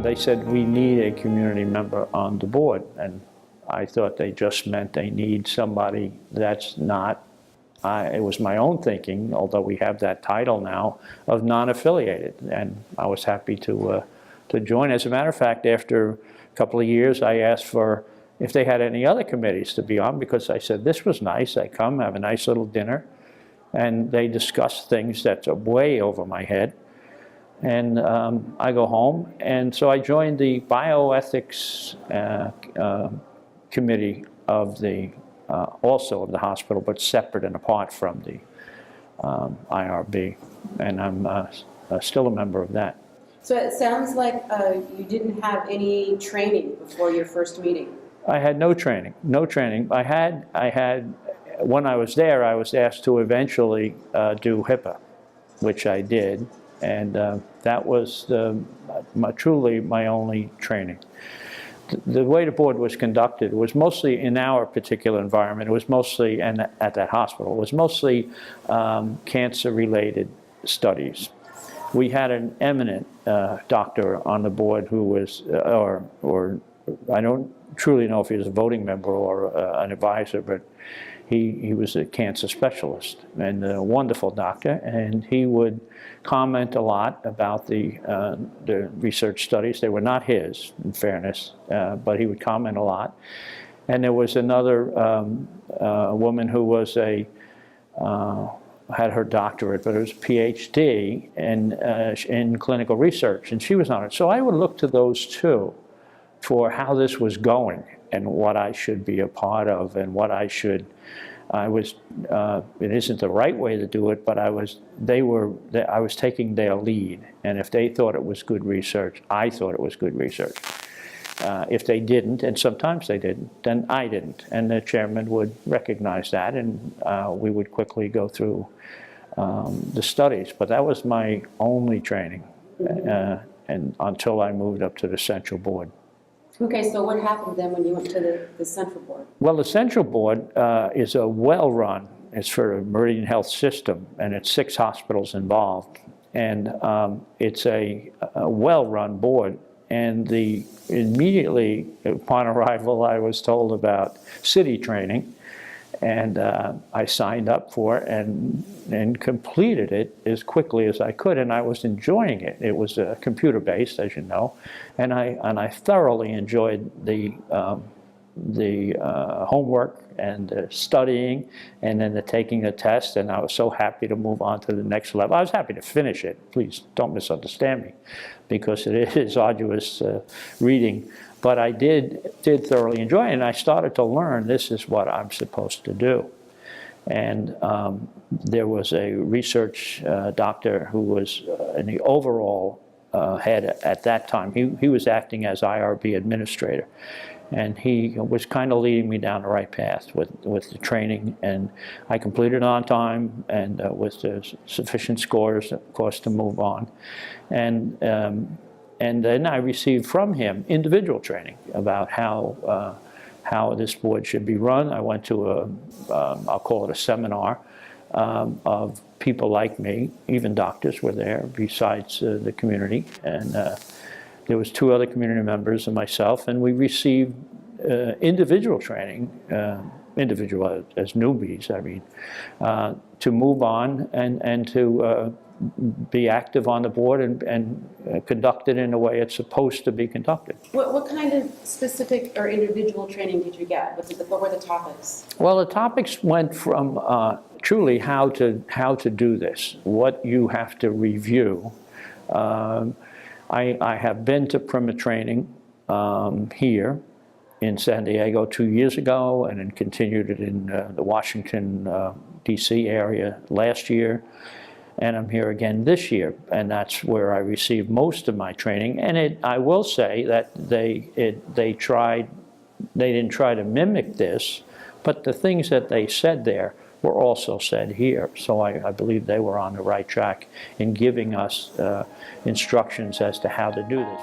they said, we need a community member on the board. And I thought they just meant they need somebody that's not, it was my own thinking, although we have that title now, of non-affiliated. And I was happy to join. As a matter of fact, after a couple of years, I asked for if they had any other committees to be on, because I said, this was nice. I come, have a nice little dinner, and they discuss things that's way over my head. And I go home, and so I joined the bioethics committee of the, also of the hospital, but separate and apart from the IRB, and I'm still a member of that. So it sounds like you didn't have any training before your first meeting. I had no training, no training. I had, when I was there, I was asked to eventually do HIPAA, which I did, and that was truly my only training. The way the board was conducted was mostly, in our particular environment, it was mostly, and at that hospital, it was mostly cancer-related studies. We had an eminent doctor on the board who was, or I don't truly know if he was a voting member or an advisor, but he was a cancer specialist and a wonderful doctor, and he would comment a lot about the research studies. They were not his, in fairness, but he would comment a lot. And there was another woman who was had her doctorate, but it was a PhD in clinical research, and she was on it. So I would look to those two for how this was going and what I should be a part of and what I should, it isn't the right way to do it, but I was taking their lead. And if they thought it was good research, I thought it was good research. If they didn't, and sometimes they didn't, then I didn't. And the chairman would recognize that, and we would quickly go through the studies. But that was my only training, and until I moved up to the central board. Okay, so what happened then when you went to the central board? Well, the central board is a well-run, it's for a Meridian Health system, and it's 6 hospitals involved. And it's a well-run board. And immediately upon arrival, I was told about city training. And I signed up for it and completed it as quickly as I could, and I was enjoying it. It was computer-based, as you know, and I thoroughly enjoyed the homework and the studying, and then the taking the test. And I was so happy to move on to the next level. I was happy to finish it. Please don't misunderstand me, because it is arduous reading. But I did thoroughly enjoy it, and I started to learn this is what I'm supposed to do. And there was a research doctor who was in the overall head at that time. He was acting as IRB administrator, and he was kind of leading me down the right path with the training, and I completed on time and with the sufficient scores, of course, to move on. And then I received from him individual training about how this board should be run. I went to I'll call it a seminar of people like me. Even doctors were there besides the community. And there was 2 other community members and myself, and we received individual training, individual as newbies, I mean, to move on and to be active on the board and conduct it in the way it's supposed to be conducted. What kind of specific or individual training did you get? What were the topics? Well, the topics went from truly how to do this, what you have to review. I have been to PRIMA training here in San Diego 2 years ago, and then continued it in the Washington, D.C. area last year. And I'm here again this year, and that's where I received most of my training. And I will say that they didn't try to mimic this, but the things that they said there were also said here. So I believe they were on the right track in giving us instructions as to how to do this.